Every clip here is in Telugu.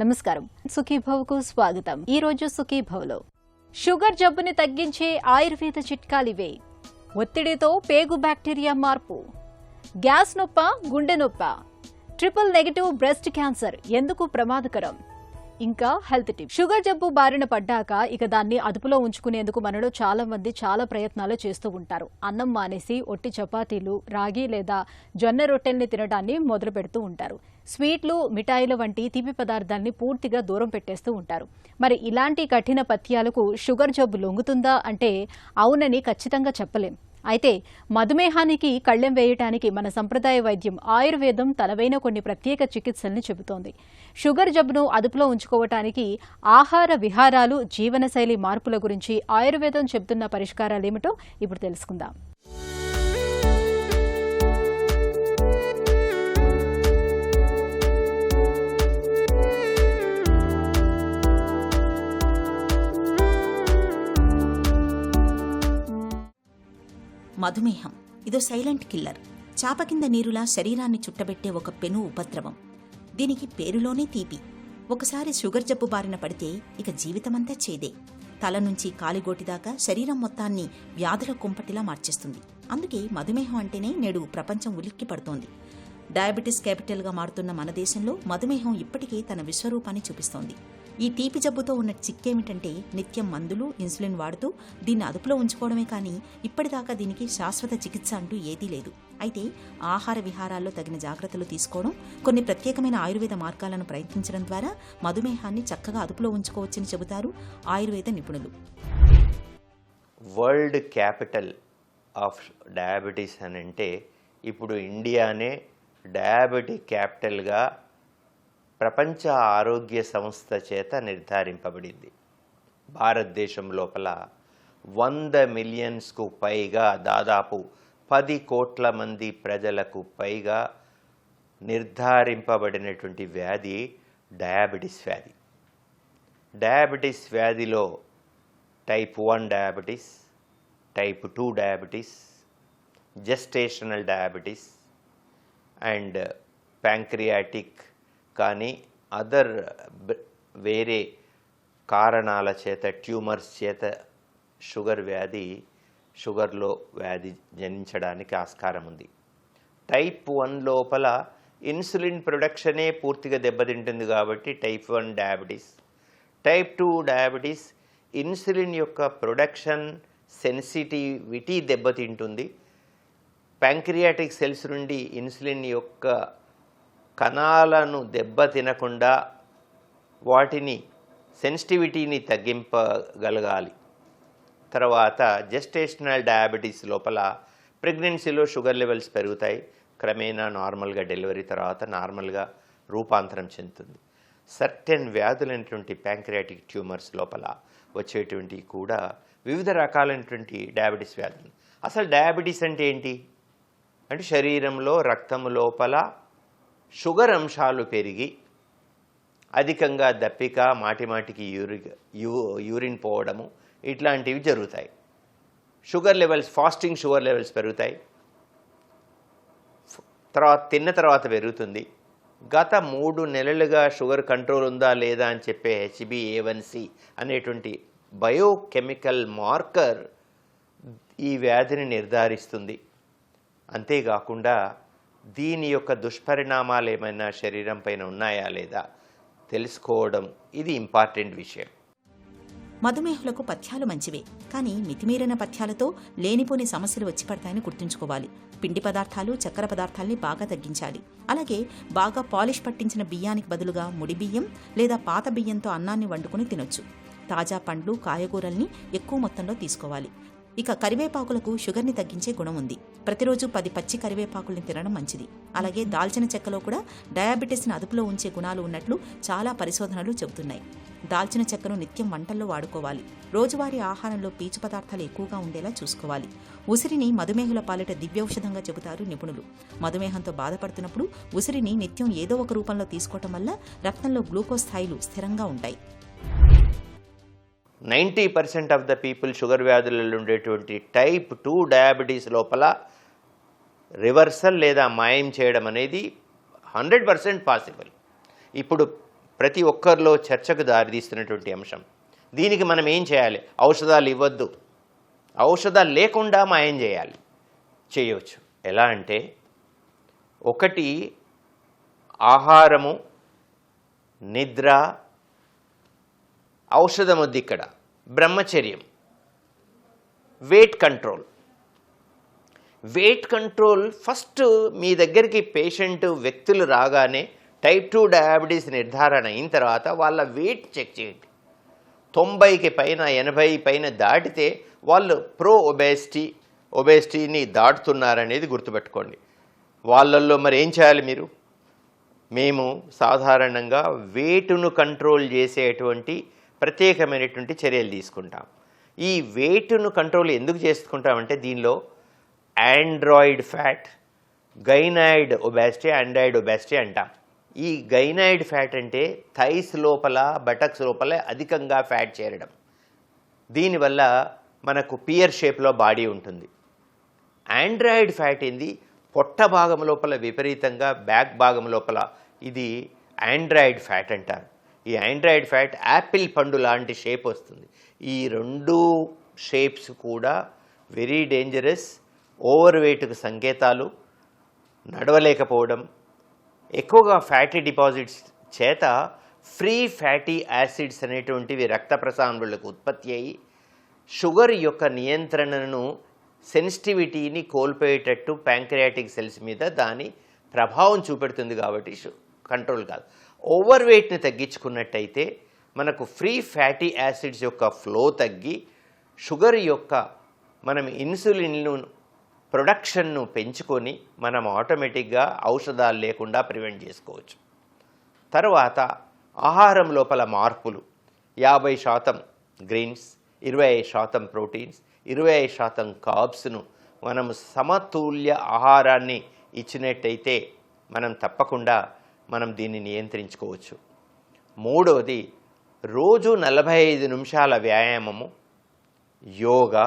నమస్కారం. సుఖీభవకు స్వాగతం. ఈ రోజు సుఖీభవలో షుగర్ జబ్బుని తగ్గించే ఆయుర్వేద చిట్కాలివే. ఒత్తిడితో పేగు బ్యాక్టీరియా మార్పు, గ్యాస్ నొప్ప, గుండె నొప్ప, ట్రిపుల్ నెగటివ్ బ్రెస్ట్ క్యాన్సర్ ఎందుకు ప్రమాదకరం, ఇంకా హెల్త్ టిప్. షుగర్ జబ్బు బారిన పడ్డాక ఇక దాన్ని అదుపులో ఉంచుకునేందుకు మనలో చాలా మంది చాలా ప్రయత్నాలు చేస్తూ ఉంటారు. అన్నం మానేసి ఒట్టి చపాతీలు, రాగి లేదా జొన్న రొట్టెల్ని తినడాన్ని మొదలు పెడుతూ ఉంటారు. స్వీట్లు, మిఠాయిలు వంటి తీపి పదార్థాల్ని పూర్తిగా దూరం పెట్టేస్తూ ఉంటారు. మరి ఇలాంటి కఠిన పథ్యాలకు షుగర్ జబ్బు లొంగుతుందా అంటే అవునని ఖచ్చితంగా చెప్పలేం. అయితే మధుమేహానికి కళ్లెం వేయటానికి మన సంప్రదాయ వైద్యం ఆయుర్వేదం తనవైన కొన్ని ప్రత్యేక చికిత్సల్ని చెబుతోంది. షుగర్ జబ్బును అదుపులో ఉంచుకోవటానికి ఆహార విహారాలు, జీవనశైలి మార్పుల గురించి ఆయుర్వేదం చెబుతున్న పరిష్కారాలేమిటో ఇప్పుడు తెలుసుకుందాం. మధుమేహం ఇదో సైలెంట్ కిల్లర్. చాప కింద నీరులా శరీరాన్ని చుట్టబెట్టే ఒక పెను ఉపద్రవం. దీనికి పేరులోనే తీపి. ఒకసారి షుగర్ జబ్బు బారిన పడితే ఇక జీవితమంతా చేదే. తల నుంచి కాలిగోటిదాకా శరీరం మొత్తాన్ని వ్యాధుల కుంపటిలా మార్చేస్తుంది. అందుకే మధుమేహం అంటేనే నేడు ప్రపంచం ఉలిక్కి పడుతోంది. డయాబెటీస్ క్యాపిటల్గా మారుతున్న మన దేశంలో మధుమేహం ఇప్పటికే తన విశ్వరూపాన్ని చూపిస్తోంది. ఈ తీపి జబ్బుతో ఉన్న చిక్కేమిటంటే నిత్యం మందులు, ఇన్సులిన్ వాడుతూ దీన్ని అదుపులో ఉంచుకోవడమే కానీ ఇప్పటిదాకా దీనికి శాశ్వత చికిత్స అంటూ ఏదీ లేదు. అయితే ఆహార విహారాల్లో తగిన జాగ్రత్తలు తీసుకోవడం, కొన్ని ప్రత్యేకమైన ఆయుర్వేద మార్గాలను ప్రయత్నించడం ద్వారా మధుమేహాన్ని చక్కగా అదుపులో ఉంచుకోవచ్చని చెబుతారు ఆయుర్వేద నిపుణులు. వరల్డ్ క్యాపిటల్ ఆఫ్ డయాబెటీస్ అని అంటే ఇప్పుడు ఇండియానే డయాబెటిక్ క్యాపిటల్గా ప్రపంచ ఆరోగ్య సంస్థ చేత నిర్ధారింపబడింది. భారతదేశం లోపల 100 మిలియన్స్కు పైగా, దాదాపు 10 కోట్ల మంది ప్రజలకు పైగా నిర్ధారింపబడినటువంటి వ్యాధి డయాబెటీస్ వ్యాధి. డయాబెటీస్ వ్యాధిలో type 1 diabetes, type 2 diabetes, gestational diabetes and pancreatic కానీ అదర్ వేరే కారణాల చేత, ట్యూమర్స్ చేత షుగర్లో వ్యాధి జనించడానికి ఆస్కారం ఉంది. టైప్ 1 లోపల ఇన్సులిన్ ప్రొడక్షనే పూర్తిగా దెబ్బతింటుంది కాబట్టి type 1 diabetes. Type 2 diabetes insulin యొక్క ప్రొడక్షన్ సెన్సిటివిటీ దెబ్బతింటుంది. ప్యాంక్రియాటిక్ సెల్స్ నుండి ఇన్సులిన్ యొక్క కణాలను దెబ్బతినకుండా వాటిని సెన్సిటివిటీని తగ్గింపగలగాలి. తర్వాత జెస్టేషనల్ డయాబెటీస్ లోపల ప్రెగ్నెన్సీలో షుగర్ లెవెల్స్ పెరుగుతాయి. క్రమేణా నార్మల్గా డెలివరీ తర్వాత నార్మల్గా రూపాంతరం చెందుతుంది. సర్టెన్ వ్యాధులైనటువంటి ప్యాంక్రియాటిక్ ట్యూమర్స్ లోపల వచ్చేటువంటి కూడా వివిధ రకాలైనటువంటి డయాబెటీస్ వ్యాధులు. అసలు డయాబెటీస్ అంటే ఏంటి అంటే శరీరంలో రక్తం లోపల షుగర్ అంశాలు పెరిగి అధికంగా దప్పిక, మాటిమాటికి యూరిన్ పోవడము ఇట్లాంటివి జరుగుతాయి. Sugar levels, fasting sugar levels పెరుగుతాయి. తిన్న తర్వాత పెరుగుతుంది. గత 3 నెలలుగా షుగర్ కంట్రోల్ ఉందా లేదా అని చెప్పే HbA1c అనేటువంటి బయోకెమికల్ మార్కర్ ఈ వ్యాధిని నిర్ధారిస్తుంది. అంతేకాకుండా దీని యొక్క దుష్పరిణామాలు ఏమైనా శరీరం పైన ఉన్నాయా లేదా తెలుసుకోవడం ఇది ఇంపార్టెంట్ విషయం. మధుమేహులకు పథ్యాలు మంచివే, కానీ మితిమీరిన పథ్యాలతో లేనిపోని సమస్యలు వచ్చి పడతాయని గుర్తుంచుకోవాలి. పిండి పదార్థాలు, చక్కెర పదార్థాల్ని బాగా తగ్గించాలి. అలాగే బాగా పాలిష్ పట్టించిన బియ్యానికి బదులుగా ముడి బియ్యం లేదా పాత బియ్యంతో అన్నాన్ని వండుకుని తినొచ్చు. తాజా పండ్లు, కాయగూరల్ని ఎక్కువ మొత్తంలో తీసుకోవాలి. ఇక కరివేపాకులకు షుగర్ని తగ్గించే గుణం ఉంది. ప్రతిరోజు 10 పచ్చి కరివేపాకుల్ని తినడం మంచిది. అలాగే దాల్చిన చెక్కలో కూడా డయాబెటీస్ని అదుపులో ఉంచే గుణాలు ఉన్నట్లు చాలా పరిశోధనలు చెబుతున్నాయి. దాల్చిన చెక్కను నిత్యం వంటల్లో వాడుకోవాలి. రోజువారీ ఆహారంలో పీచు పదార్థాలు ఎక్కువగా ఉండేలా చూసుకోవాలి. ఉసిరిని మధుమేహుల పాలిట దివ్యౌషధంగా చెబుతారు నిపుణులు. మధుమేహంతో బాధపడుతున్నప్పుడు ఉసిరిని నిత్యం ఏదో ఒక రూపంలో తీసుకోవటం వల్ల రక్తంలో గ్లూకోజ్ స్థాయిలు స్థిరంగా ఉంటాయి. 90% ఆఫ్ ద పీపుల్ షుగర్ వ్యాధులలో ఉండేటువంటి టైప్ 2 డయాబెటీస్ లోపల రివర్సల్ లేదా మాయం చేయడం అనేది 100% పాసిబుల్. ఇప్పుడు ప్రతి ఒక్కరిలో చర్చకు దారితీస్తున్నటువంటి అంశం. దీనికి మనం ఏం చేయాలి? ఔషధాలు ఇవ్వద్దు, ఔషధాలు లేకుండా మాయం చేయాలి. చేయవచ్చు. ఎలా అంటే, ఒకటి ఆహారము, నిద్ర, ఔషధం వద్దు ఇక్కడ, బ్రహ్మచర్యం, weight control. Weight control first మీ దగ్గరికి పేషెంట్ వ్యక్తులు రాగానే టైప్ 2 డయాబెటీస్ నిర్ధారణ అయిన తర్వాత వాళ్ళ వెయిట్ చెక్ చేయండి. 90కి పైన 80 పైన దాటితే వాళ్ళు ఒబేసిటీని దాటుతున్నారనేది గుర్తుపెట్టుకోండి. వాళ్ళల్లో మరి ఏం చేయాలి మీరు? మేము సాధారణంగా వెయిట్ను కంట్రోల్ చేసేటువంటి ప్రత్యేకమైనటువంటి చర్యలు తీసుకుంటాం. ఈ వెయిట్ను కంట్రోల్ ఎందుకు చేసుకుంటామంటే దీనిలో android fat, gynoid obesity, android obesity అంటాం. ఈ గైనాయిడ్ ఫ్యాట్ అంటే థైస్ లోపల, బటక్స్ లోపల అధికంగా ఫ్యాట్ చేరడం. దీనివల్ల మనకు పియర్ షేప్లో బాడీ ఉంటుంది. ఆండ్రాయిడ్ ఫ్యాట్ ఏంది? పొట్ట భాగం లోపల విపరీతంగా, బ్యాక్ భాగం లోపల, ఇది ఆండ్రాయిడ్ ఫ్యాట్ అంటారు. ఈ ఆండ్రాయిడ్ ఫ్యాట్ యాపిల్ పండు లాంటి షేప్ వస్తుంది. ఈ రెండు షేప్స్ కూడా వెరీ డేంజరస్. ఓవర్ వెయిట్కు సంకేతాలు. నడవలేకపోవడం, ఎక్కువగా ఫ్యాటీ డిపాజిట్స్ చేత ఫ్రీ ఫ్యాటీ యాసిడ్స్ అనేటువంటివి రక్త ప్రసారణలకు ఉత్పత్తి అయ్యి షుగర్ యొక్క నియంత్రణను, సెన్సిటివిటీని కోల్పోయేటట్టు ప్యాంక్రియాటిక్ సెల్స్ మీద దాని ప్రభావం చూపెడుతుంది. కాబట్టి కంట్రోల్ కాదు. ఓవర్ వెయిట్ని తగ్గించుకున్నట్టయితే మనకు ఫ్రీ ఫ్యాటీ యాసిడ్స్ యొక్క ఫ్లో తగ్గి షుగర్ యొక్క మనం ఇన్సులిన్ను ప్రొడక్షన్ను పెంచుకొని మనం ఆటోమేటిక్గా ఔషధాలు లేకుండా ప్రివెంట్ చేసుకోవచ్చు. తర్వాత ఆహారం లోపల మార్పులు. 50% గ్రీన్స్, 25% ప్రోటీన్స్, 25% కార్బ్స్ను మనం సమతుల్య ఆహారాన్ని ఇచ్చినట్టయితే మనం తప్పకుండా దీన్ని నియంత్రించుకోవచ్చు. మూడవది, రోజు 45 నిమిషాల వ్యాయామము, యోగా,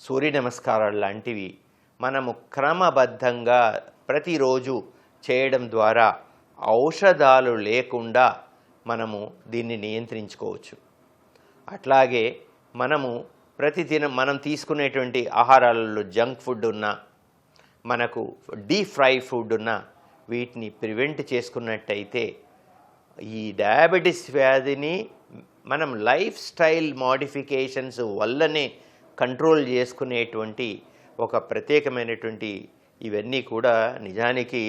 సూర్య నమస్కారాలు లాంటివి మనము క్రమబద్ధంగా ప్రతిరోజు చేయడం ద్వారా ఔషధాలు లేకుండా మనము దీన్ని నియంత్రించుకోవచ్చు. అట్లాగే మనము ప్రతిదినం మనం తీసుకునేటువంటి ఆహారాలలో జంక్ ఫుడ్ ఉన్నా, మనకు డీప్ ఫ్రై ఫుడ్ ఉన్నా, వీటిని ప్రివెంట్ చేసుకున్నట్టయితే ఈ డయాబెటీస్ వ్యాధిని మనం లైఫ్ స్టైల్ మోడిఫికేషన్స్ వల్లనే కంట్రోల్ చేసుకునేటువంటి ఒక ప్రత్యేకమైనటువంటి ఇవన్నీ కూడా నిజానికి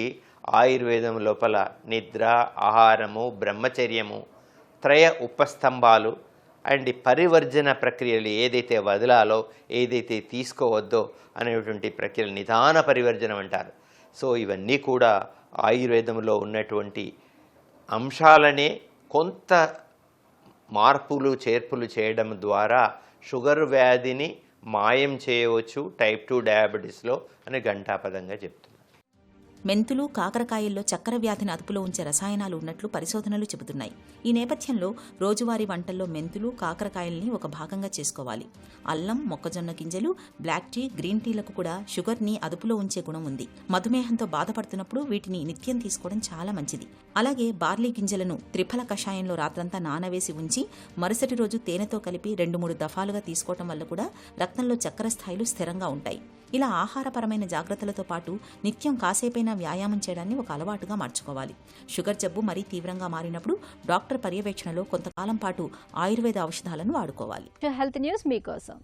ఆయుర్వేదం లోపల నిద్ర, ఆహారము, బ్రహ్మచర్యము, త్రయ ఉపస్తంభాలు అండ్ పరివర్జన ప్రక్రియలు ఏదైతే వదలాలో, ఏదైతే తీసుకోవద్దో అనేటువంటి ప్రక్రియలు నిదాన పరివర్జనం అంటారు. సో ఇవన్నీ కూడా ఆయుర్వేదంలో ఉన్నటువంటి అంశాలనే కొంత మార్పులు చేర్పులు చేయడం ద్వారా షుగర్ వ్యాధిని మాయం చేయవచ్చు టైప్ 2 డయాబెటీస్లో అని ఘంటాపదంగా చెప్తున్నారు. మెంతులు, కాకరకాయల్లో చక్కెర వ్యాధిని అదుపులో ఉంచే రసాయనాలు ఉన్నట్లు పరిశోధనలు చెబుతున్నాయి. ఈ నేపథ్యంలో రోజువారీ వంటల్లో మెంతులు, కాకరకాయల్ని ఒక భాగంగా చేసుకోవాలి. అల్లం, మొక్కజొన్న గింజలు, బ్లాక్ టీ, గ్రీన్ టీలకు కూడా షుగర్ని అదుపులో ఉంచే గుణం ఉంది. మధుమేహంతో బాధపడుతున్నప్పుడు వీటిని నిత్యం తీసుకోవడం చాలా మంచిది. అలాగే బార్లీ గింజలను త్రిఫల కషాయంలో రాత్రంతా నానవేసి ఉంచి మరుసటి రోజు తేనెతో కలిపి 2-3 దఫాలుగా తీసుకోవటం వల్ల కూడా రక్తంలో చక్కెర స్థాయిలు స్థిరంగా ఉంటాయి. ఇలా ఆహారపరమైన జాగ్రత్తలతో పాటు నిత్యం కాసేపైనా వ్యాయామం చేయడాన్ని ఒక అలవాటుగా మార్చుకోవాలి. షుగర్ జబ్బు మరీ తీవ్రంగా మారినప్పుడు డాక్టర్ పర్యవేక్షణలో కొంతకాలం పాటు ఆయుర్వేద ఔషధాలను వాడుకోవాలి. హెల్త్ న్యూస్ మీకోసం.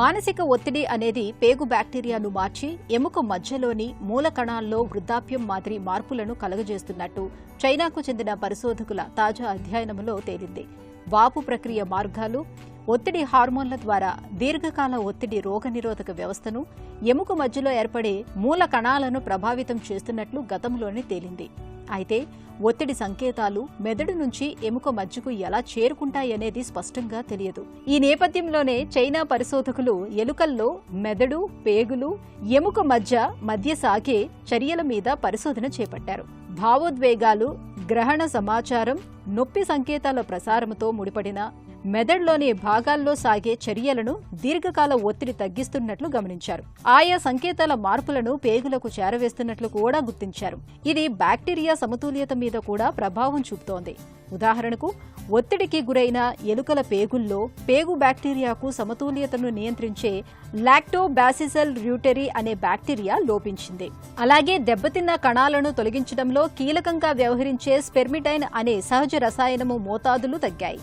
మానసిక ఒత్తిడి అనేది పేగు బ్యాక్టీరియాను మార్చి ఎముక మధ్యలోని మూల కణాల్లో వృద్ధాప్యం మాదిరి మార్పులను కలుగజేస్తున్నట్టు చైనాకు చెందిన పరిశోధకుల తాజా అధ్యయనంలో తేలింది. వాపు ప్రక్రియ మార్గాలు, ఒత్తిడి హార్మోన్ల ద్వారా దీర్ఘకాల ఒత్తిడి రోగనిరోధక వ్యవస్థను, ఎముక మధ్యలో ఏర్పడే మూల కణాలను ప్రభావితం చేస్తున్నట్లు గతంలోనే తేలింది. అయితే ఒత్తిడి సంకేతాలు మెదడు నుంచి ఎముక మధ్యకు ఎలా చేరుకుంటాయనేది స్పష్టంగా తెలియదు. ఈ నేపథ్యంలోనే చైనా పరిశోధకులు ఎలుకల్లో మెదడు, పేగులు, ఎముక మధ్య సాగే చర్యల మీద పరిశోధన చేపట్టారు. భావోద్వేగాలు, గ్రహణ సమాచారం, నొప్పి సంకేతాల ప్రసారంతో ముడిపడిన మెదడులోని భాగాల్లో సాగే చర్యలను దీర్ఘకాల ఒత్తిడి తగ్గిస్తున్నట్లు గమనించారు. ఆయా సంకేతాల మార్పులను పేగులకు చేరవేస్తున్నట్లు కూడా గుర్తించారు. ఇది బ్యాక్టీరియా సమతుల్యత మీద కూడా ప్రభావం చూపుతోంది. ఉదాహరణకు, ఒత్తిడికి గురైన ఎలుకల పేగుల్లో పేగు బ్యాక్టీరియాకు సమతుల్యతను నియంత్రించే లాక్టోబాసిల్లస్ ర్యూటెరి అనే బ్యాక్టీరియా లోపించింది. అలాగే దెబ్బతిన్న కణాలను తొలగించడంలో కీలకంగా వ్యవహరించే స్పెర్మిడైన్ అనే సహజ రసాయనము మోతాదులు తగ్గాయి.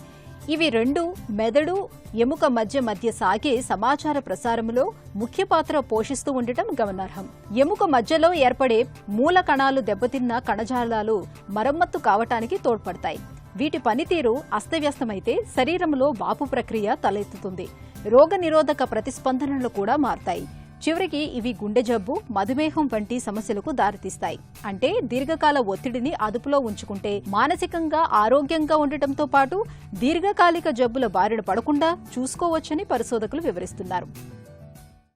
ఇవి రెండు మెదడు, ఎముక మధ్య సాగే సమాచార ప్రసారంలో ముఖ్య పాత్ర పోషిస్తూ ఉండటం గమనార్హం. ఎముక మధ్యలో ఏర్పడే మూల కణాలు దెబ్బతిన్న కణజాలాలు మరమ్మత్తు కావటానికి తోడ్పడతాయి. వీటి పనితీరు అస్తవ్యస్తమైతే శరీరంలో వాపు ప్రక్రియ తలెత్తుతుంది. రోగనిరోధక ప్రతిస్పందనలు కూడా మారతాయి. చివరికి ఇవి గుండె జబ్బు, మధుమేహం వంటి సమస్యలకు దారితీస్తాయి. అంటే దీర్ఘకాల ఒత్తిడిని అదుపులో ఉంచుకుంటే మానసికంగా ఆరోగ్యంగా ఉండటంతో పాటు దీర్ఘకాలిక జబ్బుల బారిన పడకుండా చూసుకోవచ్చని పరిశోధకులు వివరిస్తున్నారు.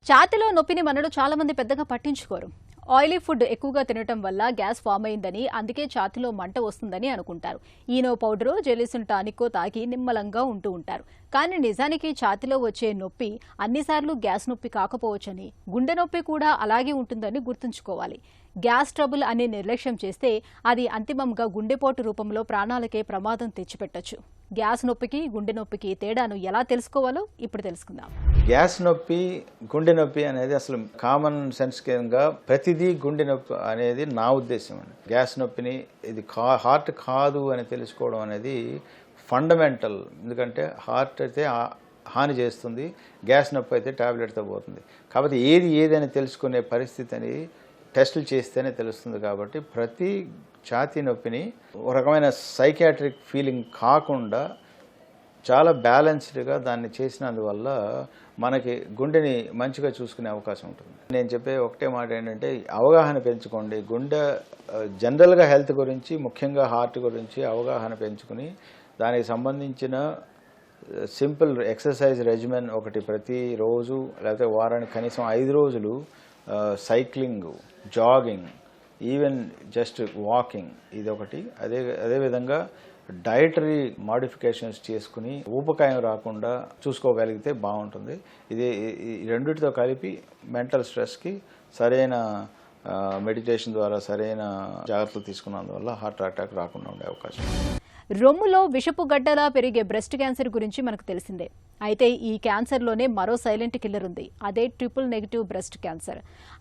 ఛాతీలో నొప్పిని మనలో చాలా మంది పెద్దగా పట్టించుకోరు. ఆయిలీ ఫుడ్ ఎక్కువగా తినటం వల్ల గ్యాస్ ఫామ్ అయిందని, అందుకే ఛాతీలో మంట వస్తుందని అనుకుంటారు. ఈనో పౌడరు, జెలిసిన్ టానిక్కో తాగి నిమ్మలంగా ఉంటూ ఉంటారు. కానీ నిజానికి ఛాతీలో వచ్చే నొప్పి అన్నిసార్లు గ్యాస్ నొప్పి కాకపోవచ్చని, గుండె నొప్పి కూడా అలాగే ఉంటుందని గుర్తుంచుకోవాలి. గ్యాస్ ట్రబుల్ అనే నిర్లక్ష్యం చేస్తే అది అంతిమంగా గుండెపోటు రూపంలో ప్రాణాలకే ప్రమాదం తెచ్చిపెట్టొచ్చు. గ్యాస్ నొప్పికి, గుండె నొప్పికి తేడాను ఎలా తెలుసుకోవాలో ఇప్పుడు తెలుసుకుందాం. గ్యాస్ నొప్పి, గుండె నొప్పి అనేది అసలు కామన్ సెన్స్ గా ప్రతిదీ గుండె నొప్పి అనేది నా ఉద్దేశం అండి. గ్యాస్ నొప్పిని ఇది హార్ట్ కాదు అని తెలుసుకోవడం అనేది ఫండమెంటల్. ఎందుకంటే హార్ట్ అయితే హాని చేస్తుంది, గ్యాస్ నొప్పి అయితే టాబ్లెట్తో పోతుంది. కాబట్టి ఏది అని తెలుసుకునే పరిస్థితి అనేది టెస్టులు చేస్తేనే తెలుస్తుంది. కాబట్టి ప్రతి ఛాతీ నొప్పిని ఒక రకమైన సైకియాట్రిక్ ఫీలింగ్ కాకుండా చాలా బ్యాలెన్స్డ్గా దాన్ని చేసినందువల్ల మనకి గుండెని మంచిగా చూసుకునే అవకాశం ఉంటుంది. నేను చెప్పే ఒకటే మాట ఏంటంటే, అవగాహన పెంచుకోండి. గుండె జనరల్గా హెల్త్ గురించి, ముఖ్యంగా హార్ట్ గురించి అవగాహన పెంచుకుని దానికి సంబంధించిన సింపుల్ ఎక్సర్సైజ్ రెజిమెన్ ఒకటి ప్రతిరోజు, లేకపోతే వారానికి కనీసం 5 రోజులు cycling, jogging, even just walking, ఇది ఒకటి. అదేవిధంగా డైటరీ మాడిఫికేషన్స్ చేసుకుని ఊబకాయం రాకుండా చూసుకోగలిగితే బాగుంటుంది. ఇది రెండిటితో కలిపి మెంటల్ స్ట్రెస్కి సరైన మెడిటేషన్ ద్వారా సరైన జాగ్రత్తలు తీసుకున్నందువల్ల హార్ట్ అటాక్ రాకుండా ఉండే అవకాశం. రొమ్ములో విషపు గడ్డలా పెరిగే బ్రెస్ట్ క్యాన్సర్ గురించి మనకు తెలిసిందే. అయితే ఈ క్యాన్సర్లోనే మరో సైలెంట్ కిల్లర్ ఉంది. అదే ట్రిపుల్ నెగటివ్ బ్రెస్ట్ క్యాన్సర్.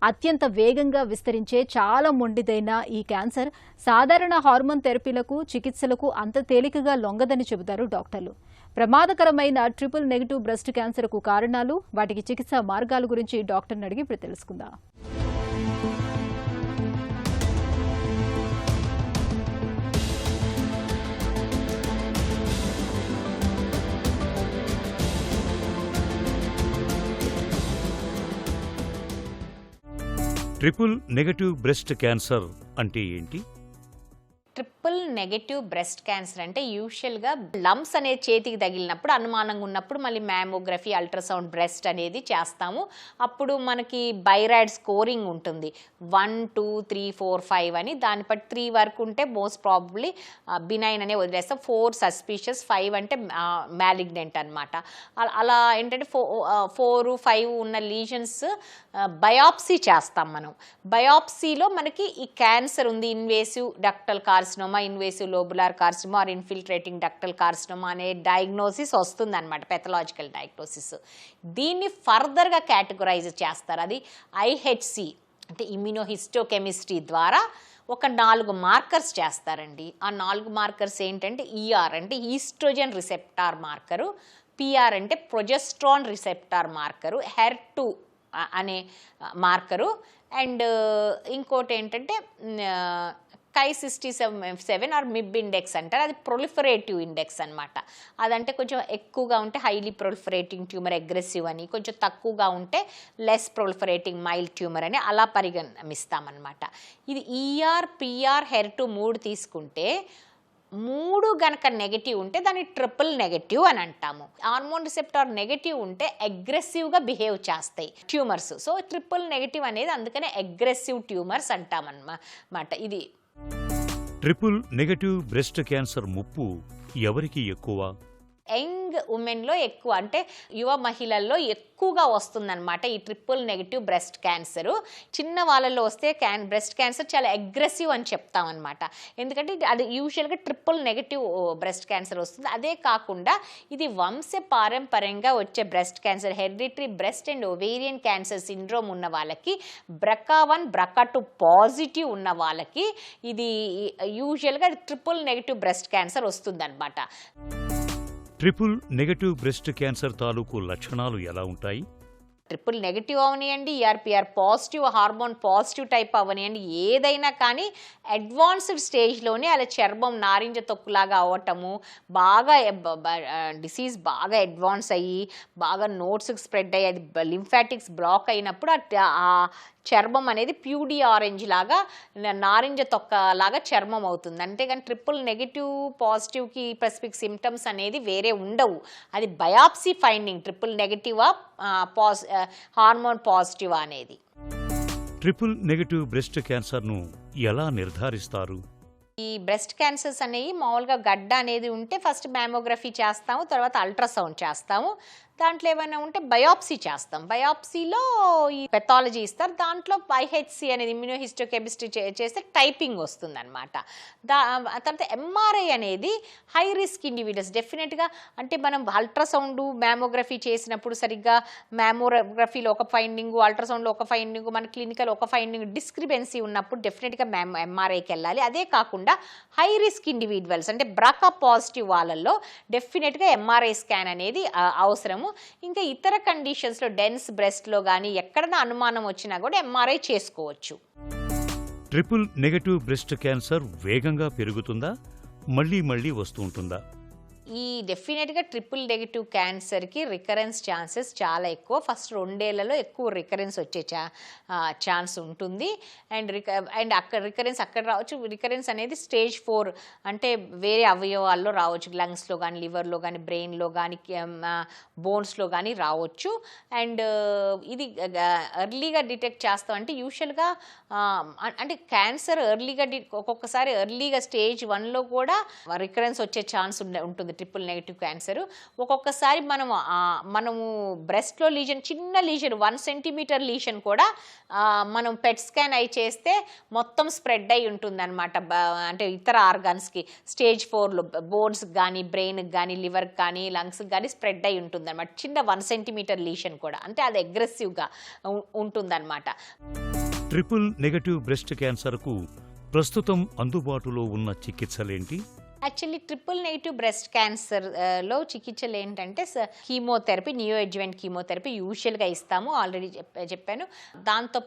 అత్యంత వేగంగా విస్తరించే చాలా మొండిదైన ఈ క్యాన్సర్ సాధారణ హార్మోన్ థెరపీలకు, చికిత్సలకు అంత తేలికగా లొంగదని చెబుతారు డాక్టర్లు. ప్రమాదకరమైన ట్రిపుల్ నెగటివ్ బ్రెస్ట్ క్యాన్సర్కు కారణాలు, వాటికి చికిత్సా మార్గాల గురించి డాక్టర్ని అడిగి ఇప్పుడు తెలుసుకుందాం. ట్రిపుల్ నెగటివ్ బ్రెస్ట్ క్యాన్సర్ అంటే ఏంటి? ట్రిపుల్ నెగటివ్ బ్రెస్ట్ క్యాన్సర్ అంటే యూజువల్గా లంప్స్ అనేది చేతికి తగిలినప్పుడు, అనుమానంగా ఉన్నప్పుడు మళ్ళీ మ్యామోగ్రఫీ, అల్ట్రాసౌండ్ బ్రెస్ట్ అనేది చేస్తాము. అప్పుడు మనకి బైరాయిడ్ స్కోరింగ్ ఉంటుంది, 1, 2, 3, 4, 5 అని. దాన్ని బట్టి 3 వరకు ఉంటే మోస్ట్ ప్రాబబ్లీ బినైన్ అనే వదిలేస్తాం. 4 సస్పీషియస్, 5 అంటే మ్యాలిగ్నెంట్ అనమాట. అలా ఏంటంటే 4, 5 ఉన్న లీజన్స్ బయాప్సీ చేస్తాం మనం. బయాప్సీలో మనకి ఈ క్యాన్సర్ ఉంది, invasive ductal carcinoma, invasive lobular carcinoma or infiltrating ductal carcinoma అనే డయాగ్నోసిస్ వస్తుంది అనమాట, పెథలాజికల్ డయాగ్నోసిస్. దీన్ని ఫర్దర్గా కేటగరైజ్ చేస్తారు. అది IHC అంటే ఇమ్యూనోహిస్టోకెమిస్ట్రీ ద్వారా ఒక 4 మార్కర్స్ చేస్తారండి. ఆ 4 మార్కర్స్ ఏంటంటే ER అంటే ఈస్ట్రోజన్ రిసెప్టార్ మార్కరు, PR అంటే ప్రొజెస్ట్రాన్ రిసెప్టార్ మార్కరు, HER2 అనే మార్కరు, అండ్ ఇంకోటి ఏంటంటే Ki-67 ఆర్ MIB ఇండెక్స్ అంటారు. అది ప్రొలిఫరేటివ్ ఇండెక్స్ అనమాట. అదంటే కొంచెం ఎక్కువగా ఉంటే హైలీ ప్రొలిఫరేటింగ్ ట్యూమర్, అగ్రెసివ్ అని, కొంచెం తక్కువగా ఉంటే లెస్ ప్రొలిఫరేటింగ్ మైల్డ్ ట్యూమర్ అని అలా పరిగణిస్తామన్నమాట. ఇది ER, PR, HER2 3 తీసుకుంటే 3 గనక నెగటివ్ ఉంటే దాన్ని ట్రిపుల్ నెగటివ్ అని అంటాము. హార్మోన్ రిసెప్టార్ నెగటివ్ ఉంటే అగ్రెసివ్గా బిహేవ్ చేస్తాయి ట్యూమర్స్. సో ట్రిపుల్ నెగటివ్ అనేది అందుకనే అగ్రెసివ్ ట్యూమర్స్ అంటామన్నమాట. ఇది ట్రిపుల్ నెగటివ్ బ్రెస్ట్ క్యాన్సర్ ముప్పు ఎవరికి ఎక్కువ? యంగ్ యంగ్ ఉమెన్లో ఎక్కువ, అంటే యువ మహిళల్లో ఎక్కువగా వస్తుందన్నమాట ఈ ట్రిపుల్ నెగిటివ్ బ్రెస్ట్ క్యాన్సరు. చిన్న వాళ్ళలో వస్తే బ్రెస్ట్ క్యాన్సర్ చాలా అగ్రెసివ్ అని చెప్తామన్నమాట. ఎందుకంటే అది యూజువల్గా ట్రిపుల్ నెగిటివ్ బ్రెస్ట్ క్యాన్సర్ వస్తుంది. అదే కాకుండా ఇది పారంపర్యంగా వచ్చే breast cancer, hereditary breast and ovarian cancer syndrome ఉన్న వాళ్ళకి, BRCA1 BRCA2 పాజిటివ్ ఉన్న వాళ్ళకి ఇది యూజువల్గా ట్రిపుల్ నెగిటివ్ బ్రెస్ట్ క్యాన్సర్ వస్తుందన్నమాట. ట్రిపుల్ నెగటివ్ బ్రెస్ట్ క్యాన్సర్ తాలూకు లక్షణాలు ఎలా ఉంటాయి? ట్రిపుల్ నెగిటివ్ అవనియండి, ERPR positive, hormone positive type అవనియండి, ఏదైనా కానీ అడ్వాన్స్డ్ స్టేజ్లోనే అలా చర్మం నారింజ తొక్కులాగా అవ్వటము, బాగా డిసీజ్ బాగా అడ్వాన్స్ అయ్యి బాగా నోట్స్కి స్ప్రెడ్ అయ్యి అది లింఫాటిక్స్ బ్లాక్ అయినప్పుడు ఆ చర్మం అనేది ప్యూడీ ఆరెంజ్ లాగా నారింజ తొక్క లాగా చర్మం అవుతుంది. అంతేగాని ట్రిపుల్ నెగిటివ్ పాజిటివ్కి స్పెసిఫిక్ సిమ్టమ్స్ అనేది వేరే ఉండవు. అది బయాప్సీ ఫైండింగ్ ట్రిపుల్ నెగిటివా హార్మోన్ పాజిటివా అనేది. ట్రిపుల్ నెగటివ్ బ్రెస్ట్ క్యాన్సర్ను ఎలా నిర్ధారిస్తారు? ఈ బ్రెస్ట్ క్యాన్సర్స్ అనేవి మామూలుగా గడ్డ అనేది ఉంటే ఫస్ట్ మ్యామోగ్రఫీ చేస్తాము, తర్వాత అల్ట్రాసౌండ్ చేస్తాము. దాంట్లో ఏమైనా ఉంటే బయాప్సీ చేస్తాం. బయాప్సీలో ఈ పెథాలజీ ఇస్తారు. దాంట్లో IHC అనేది ఇమ్యూనోహిస్టోకెమిస్ట్రీ చేస్తే టైపింగ్ వస్తుంది అనమాట. తర్వాత MRI అనేది హై రిస్క్ ఇండివిజువల్స్ డెఫినెట్గా, అంటే మనం అల్ట్రాసౌండ్ మ్యామోగ్రఫీ చేసినప్పుడు సరిగ్గా మ్యామోగ్రఫీలో ఒక ఫైండింగ్, అల్ట్రాసౌండ్లో ఒక ఫైండింగ్, మన క్లినికల్ ఒక ఫైండింగ్ డిస్క్రిపెన్సీ ఉన్నప్పుడు డెఫినెట్గా MRIకి వెళ్ళాలి. అదే కాకుండా హై రిస్క్ ఇండివిజువల్స్ అంటే BRCA పాజిటివ్ వాళ్ళల్లో డెఫినెట్గా MRI స్కాన్ అనేది అవసరము. ఇంకా ఇతర కండిషన్స్లో డెన్స్ బ్రెస్ట్లో కానీ ఎక్కడైనా అనుమానం వచ్చినా కూడా MRI చేసుకోవచ్చు. ట్రిపుల్ నెగటివ్ బ్రెస్ట్ క్యాన్సర్ వేగంగా పెరుగుతుందా, మళ్ళీ మళ్ళీ వస్తూ ఉంటుందా? ఈ డెఫినెట్గా ట్రిపుల్ నెగిటివ్ క్యాన్సర్కి రికరెన్స్ ఛాన్సెస్ చాలా ఎక్కువ. ఫస్ట్ 2 ఏళ్లలో ఎక్కువ రికరెన్స్ వచ్చే ఛాన్స్ ఉంటుంది. అండ్ అక్కడ రికరెన్స్ అక్కడ రావచ్చు. రికరెన్స్ అనేది స్టేజ్ 4 అంటే వేరే అవయవాల్లో రావచ్చు, లంగ్స్లో కానీ, లివర్లో కానీ, బ్రెయిన్లో కానీ, బోన్స్లో కానీ రావచ్చు. అండ్ ఇది ఎర్లీగా డిటెక్ట్ చేస్తాం అంటే యూజువల్గా అంటే క్యాన్సర్ ఒక్కొక్కసారి ఎర్లీగా స్టేజ్ 1లో కూడా రికరెన్స్ వచ్చే ఛాన్స్ ఉంటుంది ట్రిపుల్ నెగిటివ్ క్యాన్సర్. ఒక్కొక్కసారి మనము బ్రెస్ట్లో లీజన్, చిన్న లీజన్ 1 సెంటీమీటర్ లీజన్ కూడా మనం పెట్ స్కాన్ అయి చేస్తే మొత్తం స్ప్రెడ్ అయి ఉంటుంది అనమాట. అంటే ఇతర ఆర్గాన్స్కి స్టేజ్ 4లో బోన్స్కి కానీ, బ్రెయిన్కి కానీ, లివర్కి కానీ, లంగ్స్కి కానీ స్ప్రెడ్ అయి ఉంటుంది అనమాట. చిన్న 1 సెంటీమీటర్ లీజన్ కూడా, అంటే అది అగ్రెసివ్గా ఉంటుందన్నమాట. ట్రిపుల్ నెగటివ్ బ్రెస్ట్ క్యాన్సర్కు ప్రస్తుతం అందుబాటులో ఉన్న చికిత్సలేంటి? యాక్చువల్లీ ట్రిపుల్ నెగిటివ్ బ్రెస్ట్ క్యాన్సర్లో చికిత్సలు ఏంటంటే కీమోథెరపీ, నియో అడ్జువెంట్ కీమోథెరపీ యూజువల్గా ఇస్తాము, ఆల్రెడీ చెప్పాను. దాంతో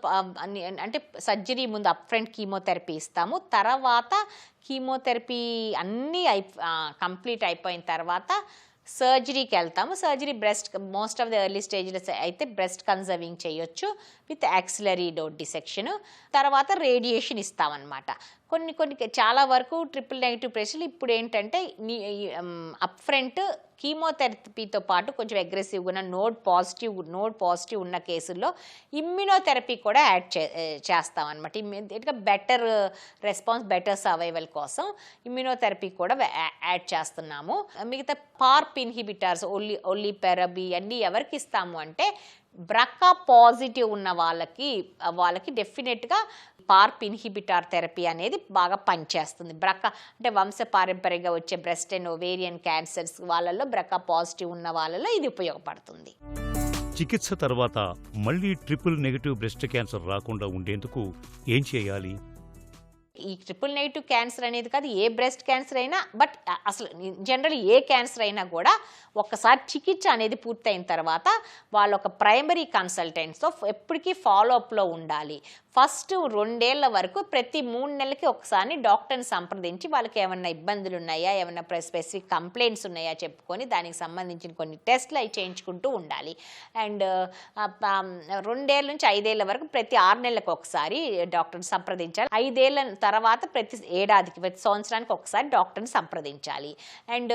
అంటే సర్జరీ ముందు అప్ ఫ్రంట్ కీమోథెరపీ ఇస్తాము. తర్వాత కీమోథెరపీ అన్నీ కంప్లీట్ అయిపోయిన తర్వాత సర్జరీకి వెళ్తాము. Surgery breast most of the early స్టేజ్లో అయితే బ్రెస్ట్ కన్జర్వింగ్ చేయొచ్చు విత్ యాక్సిలరీ డోర్ డిసెక్షన్. తర్వాత రేడియేషన్ ఇస్తామన్నమాట. కొన్ని చాలా వరకు ట్రిపుల్ నెగిటివ్ పేషెంట్లు ఇప్పుడు ఏంటంటే అప్ ఫ్రంట్ కీమోథెరపీతో పాటు కొంచెం అగ్రెసివ్గా ఉన్న నోడ్ పాజిటివ్ ఉన్న కేసుల్లో ఇమ్యూనోథెరపీ కూడా యాడ్ చేస్తామన్నమాట. ఇమ్మీడియట్గా బెటర్ రెస్పాన్స్, బెటర్ సర్వైవల్ కోసం ఇమ్యూనోథెరపీ కూడా యాడ్ చేస్తున్నాము. మిగతా పార్ప్ ఇన్హిబిటర్స్, ఒలిపెరబీ అన్నీ ఎవరికి ఇస్తాము అంటే BRCA పాజిటివ్ ఉన్న వాళ్ళకి డెఫినెట్గా పార్ప్ ఇన్హిబిటార్ థెరపీ అనేది బాగా పనిచేస్తుంది. BRCA అంటే వంశపారంపర్యంగా వచ్చే బ్రెస్ట్ అండ్ ఓవేరియన్ క్యాన్సర్స్ వాళ్ళల్లో BRCA పాజిటివ్ ఉన్న వాళ్ళలో ఇది ఉపయోగపడుతుంది. చికిత్స తర్వాత మళ్ళీ ట్రిపుల్ నెగటివ్ బ్రెస్ట్ క్యాన్సర్ రాకుండా ఉండేందుకు ఏం చేయాలి? ఈ ట్రిపుల్ నెగిటివ్ క్యాన్సర్ అనేది కాదు, ఏ బ్రెస్ట్ క్యాన్సర్ అయినా, బట్ అసలు జనరల్ ఏ క్యాన్సర్ అయినా కూడా ఒక్కసారి చికిత్స అనేది పూర్తయిన తర్వాత వాళ్ళ ఒక ప్రైమరీ కన్సల్టెంట్స్తో ఎప్పటికీ ఫాలోఅప్లో ఉండాలి. ఫస్ట్ 2 ఏళ్ల వరకు ప్రతి 3 నెలలకి ఒకసారి డాక్టర్ని సంప్రదించి వాళ్ళకి ఏమైనా ఇబ్బందులు ఉన్నాయా, ఏమైనా స్పెసిఫిక్ కంప్లైంట్స్ ఉన్నాయా చెప్పుకొని దానికి సంబంధించిన కొన్ని టెస్ట్లు అవి చేయించుకుంటూ ఉండాలి. అండ్ 2 ఏళ్ళ నుంచి 5 ఏళ్ల వరకు ప్రతి 6 నెలలకు ఒకసారి డాక్టర్ని సంప్రదించాలి. 5 ఏళ్ల తర్వాత ప్రతి ఏడాదికి, ప్రతి సంవత్సరానికి ఒకసారి డాక్టర్ని సంప్రదించాలి. అండ్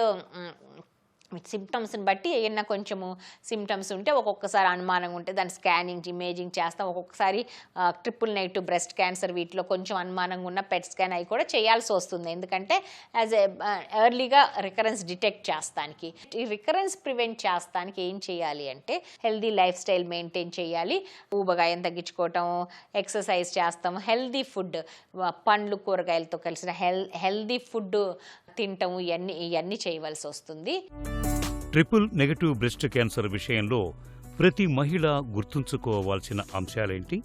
సిమ్టమ్స్ని బట్టి ఏమన్నా కొంచెము సిమ్టమ్స్ ఉంటే ఒక్కొక్కసారి అనుమానం ఉంటే దాని స్కానింగ్ ఇమేజింగ్ చేస్తాం. ఒక్కొక్కసారి ట్రిపుల్ నెగిటివ్ బ్రెస్ట్ క్యాన్సర్ వీటిలో కొంచెం అనుమానంగా ఉన్న పెట్ స్కాన్ అవి కూడా చేయాల్సి వస్తుంది. ఎందుకంటే యాజ్ ఎర్లీగా రికరెన్స్ డిటెక్ట్ చేస్తానికి. ఈ రికరెన్స్ ప్రివెంట్ చేస్తానికి ఏం చేయాలి అంటే హెల్దీ లైఫ్ స్టైల్ మెయింటైన్ చేయాలి. ఊబగాయం తగ్గించుకోవటం, ఎక్సర్సైజ్ చేస్తాం, హెల్దీ ఫుడ్, పండ్లు కూరగాయలతో కలిసిన హెల్దీ ఫుడ్ తింటాము, ఇవన్నీ చేయవలసి వస్తుంది. ట్రిపుల్ నెగటివ్ బ్రెస్ట్ క్యాన్సర్ విషయంలో ప్రతి మహిళ గుర్తుంచుకోవాల్సిన అంశాలేంటి?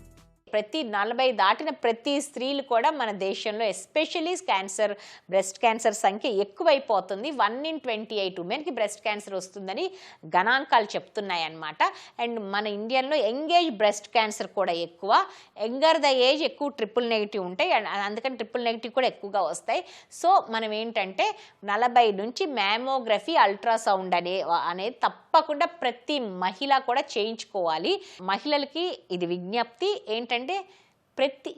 ప్రతి 40 దాటిన ప్రతి స్త్రీలు కూడా మన దేశంలో ఎస్పెషలీ బ్రెస్ట్ క్యాన్సర్ సంఖ్య ఎక్కువైపోతుంది. 1 in 28 ఉమెన్కి బ్రెస్ట్ క్యాన్సర్ వస్తుందని గణాంకాలు చెప్తున్నాయి అన్నమాట. అండ్ మన ఇండియాలో యంగేజ్ బ్రెస్ట్ క్యాన్సర్ కూడా ఎక్కువ, యంగర్ ద ఏజ్ ఎక్కువ ట్రిపుల్ నెగిటివ్ ఉంటాయి. అందుకని ట్రిపుల్ నెగిటివ్ కూడా ఎక్కువగా వస్తాయి. సో మనం ఏంటంటే 40 నుంచి మ్యామోగ్రఫీ, అల్ట్రాసౌండ్ అనేది తప్పకుండా ప్రతి మహిళ కూడా చేయించుకోవాలి. మహిళలకి ఇది విజ్ఞప్తి ఏంటంటే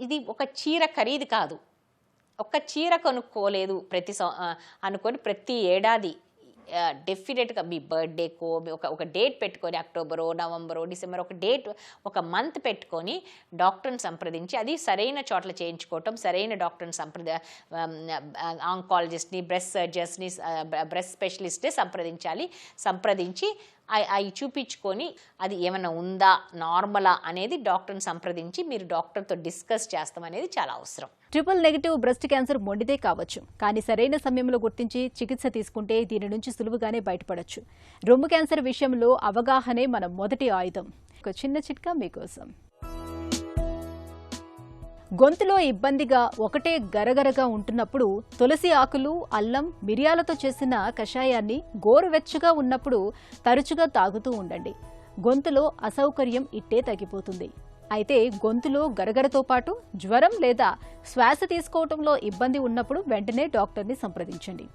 ఇది ఒక చీర ఖరీదు కాదు. ఒక చీర కొనుక్కోలేదు అనుకొని ప్రతి ఏడాది డెఫినెట్గా మీ బర్త్డేకో ఒక డేట్ పెట్టుకొని, అక్టోబరో, నవంబరో, డిసెంబర్ ఒక డేట్, ఒక మంత్ పెట్టుకొని డాక్టర్ని సంప్రదించి అది సరైన చోట్ల చేయించుకోవటం, సరైన డాక్టర్ని ఆంకాలజిస్ట్ని, బ్రెస్ట్ సర్జన్స్ని, బ్రెస్ట్ స్పెషలిస్ట్ని సంప్రదించి అవి చూపించుకొని అది ఏమైనా ఉందా, నార్మలా అనేది డాక్టర్ని సంప్రదించి మీరు డాక్టర్తో డిస్కస్ చేస్తాం అనేది చాలా అవసరం. ట్రిపుల్ నెగిటివ్ బ్రెస్ట్ క్యాన్సర్ మొండిదే కావచ్చు, కానీ సరైన సమయంలో గుర్తించి చికిత్స తీసుకుంటే దీని నుంచి సులువుగానే బయటపడొచ్చు. రొమ్ము క్యాన్సర్ విషయంలో అవగాహనే మన మొదటి ఆయుధం. ఒక చిన్న చిట్కా మీకోసం. గొంతులో ఇబ్బందిగా ఒకటే గరగరగా ఉంటున్నప్పుడు తులసి ఆకులు, అల్లం, మిరియాలతో చేసిన కషాయాన్ని గోరువెచ్చగా ఉన్నప్పుడు తరచుగా తాగుతూ ఉండండి. గొంతులో అసౌకర్యం ఇట్టే తగ్గిపోతుంది. అయితే గొంతులో గరగరతో పాటు జ్వరం లేదా శ్వాస తీసుకోవటంలో ఇబ్బంది ఉన్నప్పుడు వెంటనే డాక్టర్ని సంప్రదించండి.